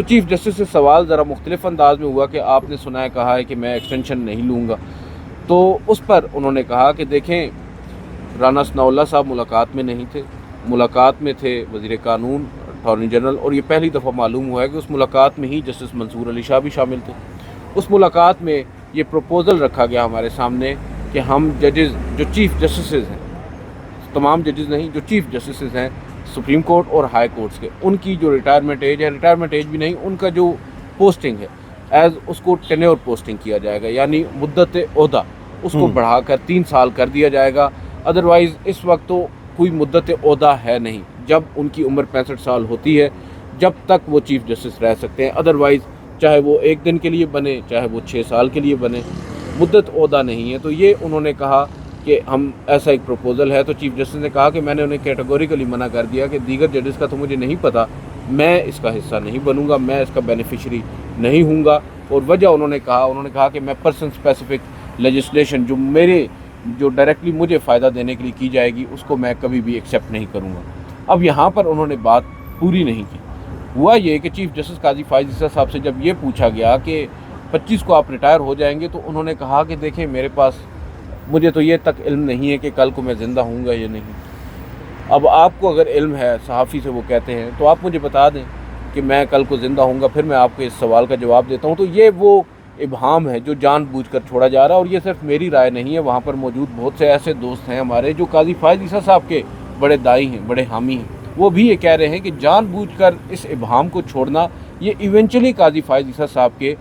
تو chief justice سے سوال ذرا مختلف انداز میں ہوا کہ آپ نے سنا ہے کہا ہے کہ میں ایکسٹینشن نہیں لوں گا. تو اس پر انہوں نے کہا کہ دیکھیں رانا ثناء اللہ صاحب ملاقات میں نہیں تھے, ملاقات میں تھے وزیر قانون, اٹارنی جنرل, اور یہ پہلی دفعہ معلوم ہوا ہے کہ اس ملاقات میں ہی جسٹس منصور علی شاہ بھی شامل تھے. اس ملاقات میں یہ پروپوزل رکھا گیا ہمارے سامنے کہ ہم ججز جو چیف جسٹسز ہیں, تمام ججز نہیں, جو چیف جسٹسز ہیں سپریم کورٹ اور ہائی کورٹس کے, ان کی جو ریٹائرمنٹ ایج ہے, ریٹائرمنٹ ایج بھی نہیں, ان کا جو پوسٹنگ ہے ایز اس کو ٹینیور پوسٹنگ کیا جائے گا, یعنی مدت عہدہ اس کو بڑھا کر 3 سال کر دیا جائے گا. ادروائز اس وقت تو کوئی مدت عہدہ ہے نہیں, جب ان کی عمر 65 سال ہوتی ہے جب تک وہ چیف جسٹس رہ سکتے ہیں. ادروائز چاہے وہ 1 دن کے لیے بنے, چاہے وہ 6 سال کے لیے بنے, مدت عہدہ نہیں ہے. تو یہ انہوں نے کہا کہ ہم ایسا ایک پروپوزل ہے. تو چیف جسٹس نے کہا کہ میں نے انہیں کیٹیگوریکلی منع کر دیا کہ دیگر ججز کا تو مجھے نہیں پتہ, میں اس کا حصہ نہیں بنوں گا, میں اس کا بینیفیشری نہیں ہوں گا. اور وجہ انہوں نے کہا کہ میں پرسن اسپیسیفک لیجسلیشن جو ڈائریکٹلی مجھے فائدہ دینے کے لیے کی جائے گی اس کو میں کبھی بھی ایکسیپٹ نہیں کروں گا. اب یہاں پر انہوں نے بات پوری نہیں کی. ہوا یہ کہ چیف جسٹس قاضی فائز عیسیٰ صاحب سے جب یہ پوچھا گیا کہ 25 کو آپ ریٹائر ہو جائیں گے, تو انہوں نے کہا کہ دیکھیں میرے پاس مجھے تو یہ تک علم نہیں ہے کہ کل کو میں زندہ ہوں گا یا نہیں. اب آپ کو اگر علم ہے, صحافی سے وہ کہتے ہیں, تو آپ مجھے بتا دیں کہ میں کل کو زندہ ہوں گا, پھر میں آپ کو اس سوال کا جواب دیتا ہوں. تو یہ وہ ابہام ہے جو جان بوجھ کر چھوڑا جا رہا ہے, اور یہ صرف میری رائے نہیں ہے. وہاں پر موجود بہت سے ایسے دوست ہیں ہمارے جو قاضی فائز عیسیٰ صاحب کے بڑے دائی ہیں, بڑے حامی ہیں, وہ بھی یہ کہہ رہے ہیں کہ جان بوجھ کر اس ابہام کو چھوڑنا یہ ایونچولی قاضی فائز عیسیٰ صاحب کے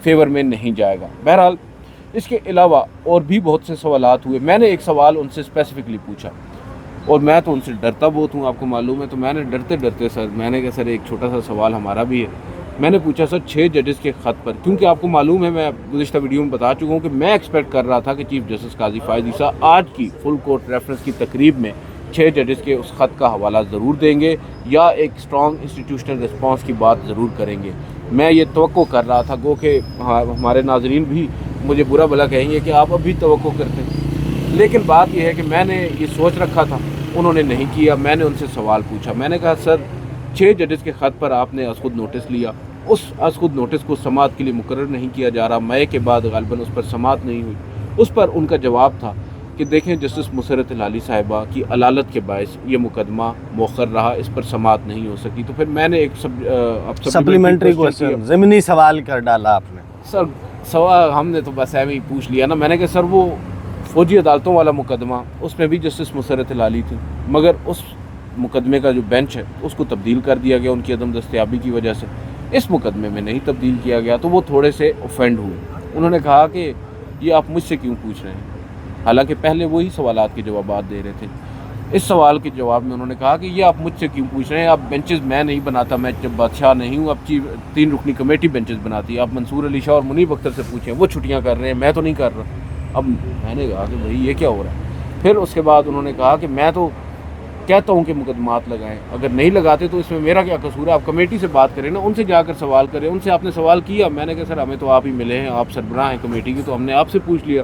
فیور میں نہیں جائے گا. بہرحال اس کے علاوہ اور بھی بہت سے سوالات ہوئے. میں نے ایک سوال ان سے اسپیسیفکلی پوچھا, اور میں تو ان سے ڈرتا بہت ہوں, آپ کو معلوم ہے. تو میں نے ڈرتے سر میں نے کہا سر ایک چھوٹا سا سوال ہمارا بھی ہے. میں نے پوچھا سر 6 ججز کے خط پر, کیونکہ آپ کو معلوم ہے میں گزشتہ ویڈیو میں بتا چکا ہوں کہ میں ایکسپیکٹ کر رہا تھا کہ چیف جسٹس قاضی فائز عیسیٰ آج کی فل کورٹ ریفرنس کی تقریب میں 6 ججز کے اس خط کا حوالہ ضرور دیں گے یا ایک اسٹرانگ انسٹیٹیوشنل رسپانس کی بات ضرور کریں گے. میں یہ توقع کر رہا تھا, گو کہ ہمارے ناظرین بھی مجھے برا بھلا کہیں گے کہ آپ ابھی توقع کرتے ہیں, لیکن بات یہ ہے کہ میں نے یہ سوچ رکھا تھا, انہوں نے نہیں کیا. میں نے ان سے سوال پوچھا, میں نے کہا سر 6 ججز کے خط پر آپ نے از خود نوٹس لیا, اس از خود نوٹس کو سماعت کے لیے مقرر نہیں کیا جا رہا, مئے کے بعد غالباً اس پر سماعت نہیں ہوئی. اس پر ان کا جواب تھا کہ دیکھیں جسٹس مسرت ہلالی صاحبہ کی علالت کے باعث یہ مقدمہ مؤخر رہا, اس پر سماعت نہیں ہو سکی. تو پھر میں نے ایک سپلیمنٹری کوسچن ضمنی سوال کر ڈالا آپ نے. سر سوال ہم نے تو بس ایویں ہی پوچھ لیا نا. میں نے کہا سر وہ فوجی عدالتوں والا مقدمہ اس میں بھی جسٹس مسرت ہلالی تھی, مگر اس مقدمے کا جو بینچ ہے اس کو تبدیل کر دیا گیا ان کی عدم دستیابی کی وجہ سے. اس مقدمے میں نہیں تبدیل کیا گیا. تو وہ تھوڑے سے اوفینڈ ہوئے. انہوں نے کہا کہ یہ آپ مجھ سے کیوں پوچھ رہے ہیں, حالانکہ پہلے وہی سوالات کے جوابات دے رہے تھے. اس سوال کے جواب میں انہوں نے کہا کہ یہ آپ مجھ سے کیوں پوچھ رہے ہیں, آپ بینچز میں نہیں بناتا, میں جب بادشاہ نہیں ہوں, اب 3 رکنی کمیٹی بینچز بناتی ہے, آپ منصور علی شاہ اور منیب اختر سے پوچھیں, وہ چھٹیاں کر رہے ہیں, میں تو نہیں کر رہا. اب میں نے کہا کہ بھائی یہ کیا ہو رہا ہے. پھر اس کے بعد انہوں نے کہا کہ میں تو کہتا ہوں کہ مقدمات لگائیں, اگر نہیں لگاتے تو اس میں میرا کیا قصور ہے, آپ کمیٹی سے بات کریں نا, ان سے جا کر سوال کریں, ان سے آپ نے سوال کیا. میں نے کہا سر ہمیں تو آپ ہی ملے ہیں, آپ سربراہ ہیں کمیٹی کی, تو ہم نے آپ سے پوچھ لیا.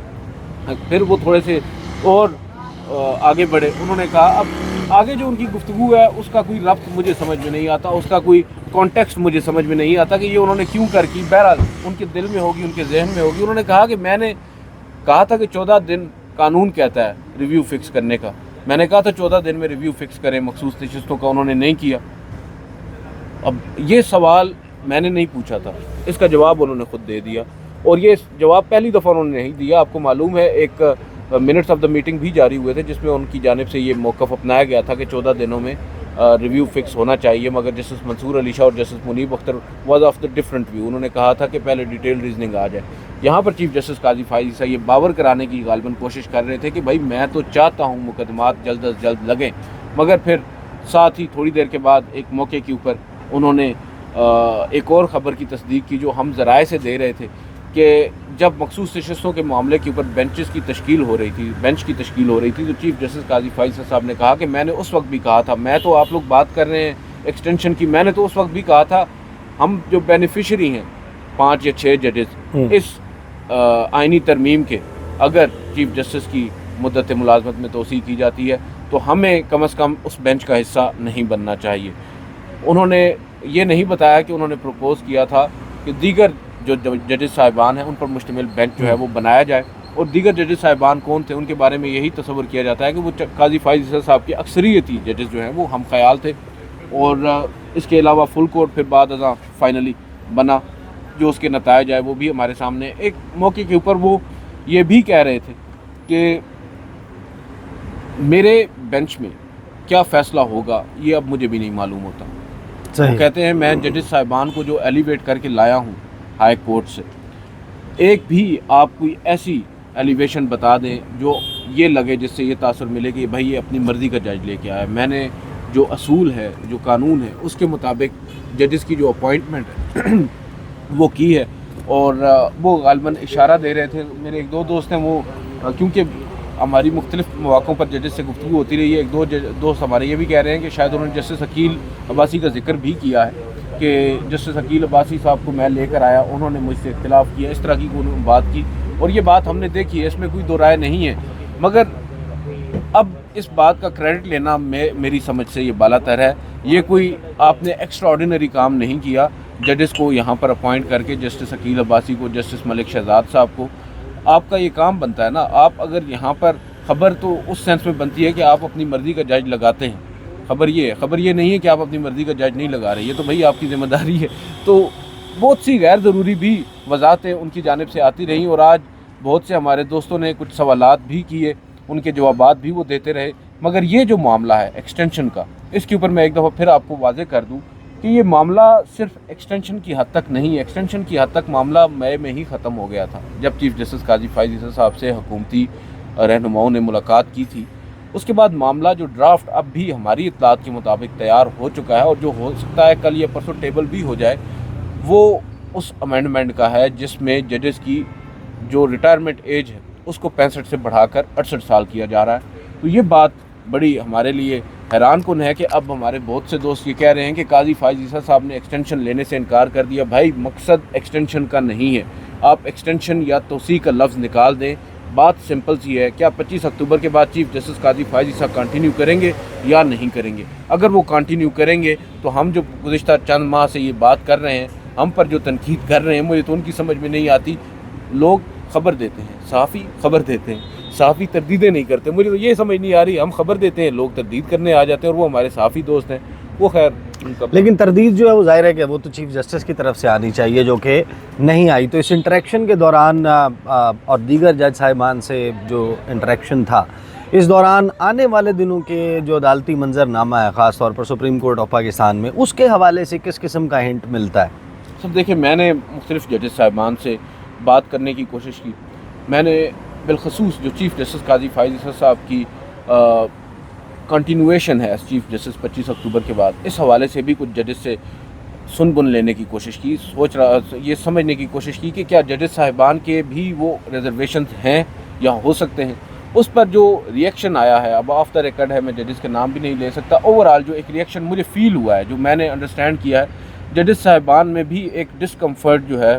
پھر وہ تھوڑے سے اور آگے بڑھے. انہوں نے کہا اب آگے جو ان کی گفتگو ہے اس کا کوئی ربط مجھے سمجھ میں نہیں آتا, اس کا کوئی کانٹیکسٹ مجھے سمجھ میں نہیں آتا کہ یہ انہوں نے کیوں کر کی. بہرحال ان کے دل میں ہوگی, ان کے ذہن میں ہوگی. انہوں نے کہا کہ میں نے کہا تھا کہ 14 دن قانون کہتا ہے ریویو فکس کرنے کا, میں نے کہا تھا 14 دن میں ریویو فکس کریں مخصوص نشستوں کا, انہوں نے نہیں کیا. اب یہ سوال میں نے نہیں پوچھا تھا, اس کا جواب انہوں نے خود دے دیا, اور یہ جواب پہلی دفعہ انہوں نے نہیں دیا. آپ کو معلوم ہے ایک منٹس آف دا میٹنگ بھی جاری ہوئے تھے جس میں ان کی جانب سے یہ موقف اپنایا گیا تھا کہ 14 دنوں میں ریویو فکس ہونا چاہیے, مگر جسٹس منصور علی شاہ اور justice Munib Akhtar was of the different view. انہوں نے کہا تھا کہ پہلے ڈیٹیل ریزننگ آ جائے. یہاں پر چیف جسٹس قاضی فائز عیسیٰ یہ باور کرانے کی غالباً کوشش کر رہے تھے کہ بھائی میں تو چاہتا ہوں مقدمات جلد از جلد لگیں, مگر پھر ساتھ ہی تھوڑی دیر کے بعد ایک موقع کے اوپر انہوں نے ایک اور خبر کی تصدیق کی جو ہم ذرائع سے دے رہے تھے کہ جب مخصوص نشستوں کے معاملے کے اوپر بینچ کی تشکیل ہو رہی تھی تو چیف جسٹس قاضی فائز عیسیٰ صاحب نے کہا کہ میں نے اس وقت بھی کہا تھا, میں تو آپ لوگ بات کر رہے ہیں ایکسٹینشن کی, میں نے تو اس وقت بھی کہا تھا ہم جو بینیفیشری ہیں 5 یا 6 ججز اس آئینی ترمیم کے, اگر چیف جسٹس کی مدت ملازمت میں توسیع کی جاتی ہے تو ہمیں کم از کم اس بینچ کا حصہ نہیں بننا چاہیے. انہوں نے یہ نہیں بتایا کہ انہوں نے پروپوز کیا تھا کہ دیگر جو ججز صاحبان ہیں ان پر مشتمل بینچ جو ہے وہ بنایا جائے، اور دیگر ججز صاحبان کون تھے ان کے بارے میں یہی تصور کیا جاتا ہے کہ وہ قاضی فائز عیسیٰ صاحب کی اکثریتی ججز جو ہیں وہ ہم خیال تھے، اور اس کے علاوہ فل کورٹ پھر بعد ازاں فائنلی بنا، جو اس کے نتائج آئے وہ بھی ہمارے سامنے۔ ایک موقع کے اوپر وہ یہ بھی کہہ رہے تھے کہ میرے بینچ میں کیا فیصلہ ہوگا یہ اب مجھے بھی نہیں معلوم ہوتا۔ وہ کہتے ہیں میں ججز صاحبان کو جو ایلیویٹ کر کے لایا ہوں ہائی کورٹ سے، ایک بھی آپ کوئی ایسی ایلیویشن بتا دیں جو یہ لگے جس سے یہ تاثر ملے کہ بھائی یہ اپنی مرضی کا جج لے کے آیا ہے۔ میں نے جو اصول ہے، جو قانون ہے، اس کے مطابق ججز کی جو اپوائنٹمنٹ ہے وہ کی ہے، اور وہ غالباً اشارہ دے رہے تھے۔ میرے ایک دو دوست ہیں، وہ کیونکہ ہماری مختلف مواقعوں پر ججز سے گفتگو ہوتی رہی ہے، ایک دو دوست ہمارے یہ بھی کہہ رہے ہیں کہ شاید انہوں نے جسٹس عقیل عباسی کا ذکر بھی کیا ہے کہ جسٹس عقیل عباسی صاحب کو میں لے کر آیا، انہوں نے مجھ سے اختلاف کیا، اس طرح کی انہوں نے بات کی، اور یہ بات ہم نے دیکھی ہے، اس میں کوئی دو رائے نہیں ہے۔ مگر اب اس بات کا کریڈٹ لینا میری سمجھ سے یہ بالا تر ہے۔ یہ کوئی آپ نے ایکسٹرا آرڈینری کام نہیں کیا ججز کو یہاں پر اپوائنٹ کر کے، جسٹس عقیل عباسی کو، جسٹس ملک شہزاد صاحب کو۔ آپ کا یہ کام بنتا ہے نا، آپ اگر یہاں پر خبر تو اس سینس میں بنتی ہے کہ آپ اپنی مرضی کا جج لگاتے ہیں، خبر یہ نہیں ہے کہ آپ اپنی مرضی کا جج نہیں لگا رہے، یہ تو بھائی آپ کی ذمہ داری ہے۔ تو بہت سی غیر ضروری بھی وضاحتیں ان کی جانب سے آتی رہیں، اور آج بہت سے ہمارے دوستوں نے کچھ سوالات بھی کیے، ان کے جوابات بھی وہ دیتے رہے۔ مگر یہ جو معاملہ ہے ایکسٹینشن کا، اس کے اوپر میں ایک دفعہ پھر آپ کو واضح کر دوں کہ یہ معاملہ صرف ایکسٹینشن کی حد تک نہیں ہے۔ ایکسٹینشن کی حد تک معاملہ مئی میں ہی ختم ہو گیا تھا، جب چیف جسٹس قاضی فائز عیسیٰ صاحب سے حکومتی رہنماؤں نے ملاقات کی تھی۔ اس کے بعد معاملہ جو ڈرافٹ اب بھی ہماری اطلاعات کے مطابق تیار ہو چکا ہے، اور جو ہو سکتا ہے کل یا پرسوں ٹیبل بھی ہو جائے، وہ اس امینڈمنٹ کا ہے جس میں ججز کی جو ریٹائرمنٹ ایج ہے اس کو 65 سے بڑھا کر 68 سال کیا جا رہا ہے۔ تو یہ بات بڑی ہمارے لیے حیران کن ہے کہ اب ہمارے بہت سے دوست یہ کہہ رہے ہیں کہ قاضی فائز عیسیٰ صاحب نے ایکسٹینشن لینے سے انکار کر دیا۔ بھائی مقصد ایکسٹینشن کا نہیں ہے، آپ ایکسٹینشن یا توسیع کا لفظ نکال دیں، بات سمپل سی ہے۔ کیا 25 اکتوبر کے بعد چیف جسٹس قاضی فائز عیسیٰ کنٹینیو کریں گے یا نہیں کریں گے؟ اگر وہ کنٹینیو کریں گے تو ہم جو گزشتہ چند ماہ سے یہ بات کر رہے ہیں، ہم پر جو تنقید کر رہے ہیں، مجھے تو ان کی سمجھ میں نہیں آتی۔ لوگ خبر دیتے ہیں، صحافی خبر دیتے ہیں، صحافی تردیدیں نہیں کرتے۔ مجھے تو یہ سمجھ نہیں آ رہی، ہم خبر دیتے ہیں، لوگ تردید کرنے آ جاتے ہیں، اور وہ ہمارے صحافی دوست ہیں، وہ خیر ان کا۔ لیکن تردید جو ہے وہ ظاہر ہے کہ وہ تو چیف جسٹس کی طرف سے آنی چاہیے، جو کہ نہیں آئی۔ تو اس انٹریکشن کے دوران اور دیگر جج صاحبان سے جو انٹریکشن تھا، اس دوران آنے والے دنوں کے جو عدالتی منظر نامہ ہے، خاص طور پر سپریم کورٹ آف پاکستان میں، اس کے حوالے سے کس قسم کا ہنٹ ملتا ہے؟ سب دیکھیں، میں نے مختلف ججز صاحبان سے بات کرنے کی کوشش کی۔ میں نے بالخصوص جو چیف جسٹس قاضی فائز عیسیٰ صاحب کی کنٹینویشن ہے چیف جسٹس 25 اکتوبر کے بعد، اس حوالے سے بھی کچھ ججز سے سن بن لینے کی کوشش کی، یہ سمجھنے کی کوشش کی کہ کیا ججز صاحبان کے بھی وہ ریزرویشنز ہیں یا ہو سکتے ہیں۔ اس پر جو ریئیکشن آیا ہے، اب آف دا ریکارڈ ہے، میں ججز کے نام بھی نہیں لے سکتا، اوورآل جو ایک ریئیکشن مجھے فیل ہوا ہے، جو میں نے انڈرسٹینڈ کیا ہے، ججز صاحبان میں بھی ایک ڈسکمفرٹ جو ہے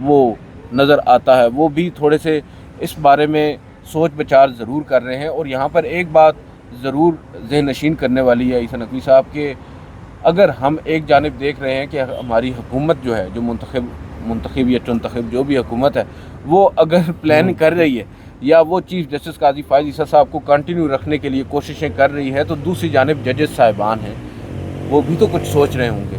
وہ نظر آتا ہے۔ وہ بھی تھوڑے سے اس بارے میں سوچ بچار ضرور کر رہے ہیں، اور یہاں پر ایک بات ضرور ذہن نشین کرنے والی ہے عیسیٰ نقوی صاحب کہ اگر ہم ایک جانب دیکھ رہے ہیں کہ ہماری حکومت جو ہے، جو منتخب یا چنتخب جو بھی حکومت ہے، وہ اگر پلان کر رہی ہے یا وہ چیف جسٹس قاضی فائز عیسیٰ صاحب کو کنٹینیو رکھنے کے لیے کوششیں کر رہی ہے، تو دوسری جانب ججز صاحبان ہیں، وہ بھی تو کچھ سوچ رہے ہوں گے۔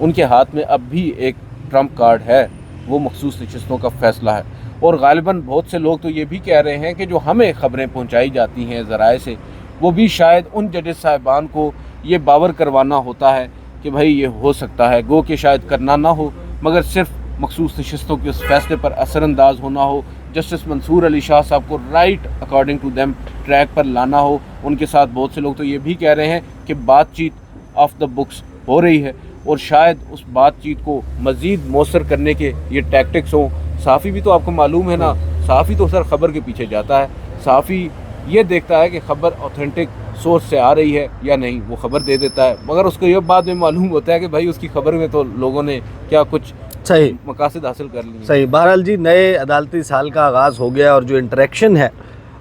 ان کے ہاتھ میں اب بھی ایک ٹرمپ کارڈ ہے، وہ مخصوص نشستوں کا فیصلہ ہے، اور غالباً بہت سے لوگ تو یہ بھی کہہ رہے ہیں کہ جو ہمیں خبریں پہنچائی جاتی ہیں ذرائع سے، وہ بھی شاید ان ججز صاحبان کو یہ باور کروانا ہوتا ہے کہ بھائی یہ ہو سکتا ہے، گو کہ شاید کرنا نہ ہو، مگر صرف مخصوص نشستوں کے اس فیصلے پر اثر انداز ہونا ہو، جسٹس منصور علی شاہ صاحب کو right according to them track پر لانا ہو۔ ان کے ساتھ بہت سے لوگ تو یہ بھی کہہ رہے ہیں کہ بات چیت آف دا بکس ہو رہی ہے، اور شاید اس بات چیت کو مزید مؤثر کرنے کے یہ ٹیکٹکس ہوں۔ صحافی بھی تو آپ کو معلوم ہے نا، صحافی تو سر خبر کے پیچھے جاتا ہے، صحافی یہ دیکھتا ہے کہ خبر اوتھینٹک سورس سے آ رہی ہے یا نہیں، وہ خبر دے دیتا ہے، مگر اس کو یہ بعد میں معلوم ہوتا ہے کہ بھائی اس کی خبر میں تو لوگوں نے کیا کچھ صحیح مقاصد حاصل کر لی۔ صحیح۔ بہرحال جی، نئے عدالتی سال کا آغاز ہو گیا، اور جو انٹریکشن ہے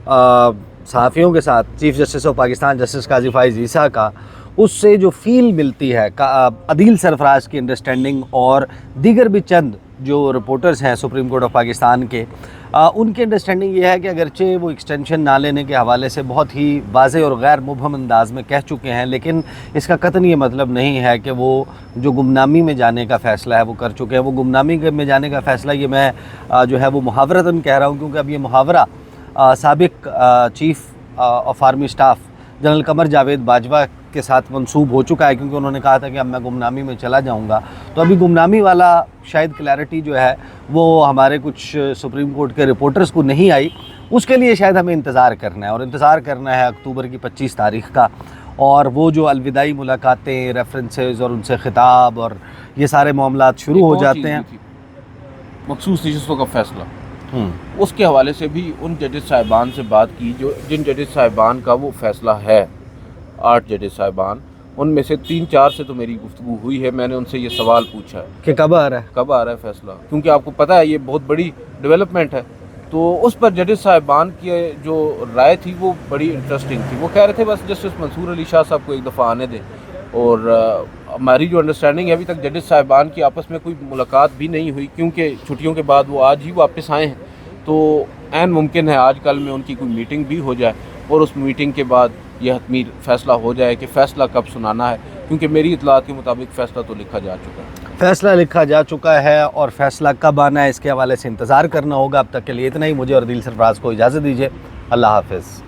صحافیوں کے ساتھ chief justice of Pakistan justice قاضی فائز عیسیٰ کا، اس سے جو فیل ملتی ہے عدیل سرفراز کی انڈرسٹینڈنگ اور دیگر بھی چند جو رپورٹرز ہیں سپریم کورٹ آف پاکستان کے، ان کی انڈرسٹینڈنگ یہ ہے کہ اگرچہ وہ ایکسٹینشن نہ لینے کے حوالے سے بہت ہی واضح اور غیر مبہم انداز میں کہہ چکے ہیں، لیکن اس کا قطعاً یہ مطلب نہیں ہے کہ وہ جو گمنامی میں جانے کا فیصلہ ہے وہ کر چکے ہیں۔ وہ گمنامی میں جانے کا فیصلہ یہ میں جو ہے وہ محاورتاً کہہ رہا ہوں، کیونکہ اب یہ محاورہ سابق chief of army staff general Qamar Javed Bajwa کے ساتھ منسوب ہو چکا ہے، کیونکہ انہوں نے کہا تھا کہ اب میں گمنامی میں چلا جاؤں گا۔ تو ابھی گمنامی والا شاید کلیئرٹی جو ہے وہ ہمارے کچھ سپریم کورٹ کے رپورٹرز کو نہیں آئی، اس کے لیے شاید ہمیں انتظار کرنا ہے، اور انتظار کرنا ہے اکتوبر کی 25 تاریخ کا، اور وہ جو الوداعی ملاقاتیں، ریفرنسز اور ان سے خطاب اور یہ سارے معاملات شروع ہو جاتے ہیں۔ مخصوص نشستوں کا فیصلہ، اس کے حوالے سے بھی ان ججز صاحبان سے بات کی جن ججز صاحبان کا وہ فیصلہ ہے، 8 ججز صاحبان، ان میں سے 3-4 سے تو میری گفتگو ہوئی ہے۔ میں نے ان سے یہ سوال پوچھا ہے کہ کب آ رہا ہے فیصلہ، کیونکہ آپ کو پتہ ہے یہ بہت بڑی ڈیولپمنٹ ہے۔ تو اس پر ججز صاحبان کی جو رائے تھی وہ بڑی انٹرسٹنگ تھی۔ وہ کہہ رہے تھے بس جسٹس منصور علی شاہ صاحب کو ایک دفعہ آنے دیں، اور ہماری جو انڈرسٹینڈنگ ہے ابھی تک ججز صاحبان کی آپس میں کوئی ملاقات بھی نہیں ہوئی، کیونکہ چھٹیوں کے بعد وہ آج ہی واپس آئے ہیں۔ تو عین ممکن ہے آج کل میں ان کی کوئی میٹنگ بھی ہو جائے، اور اس میٹنگ کے بعد یہ حتمی فیصلہ ہو جائے کہ فیصلہ کب سنانا ہے، کیونکہ میری اطلاعات کے مطابق فیصلہ تو لکھا جا چکا ہے۔ فیصلہ لکھا جا چکا ہے، اور فیصلہ کب آنا ہے اس کے حوالے سے انتظار کرنا ہوگا۔ اب تک کے لیے اتنا ہی، مجھے اور عدیل سرفراز کو اجازت دیجیے، اللہ حافظ۔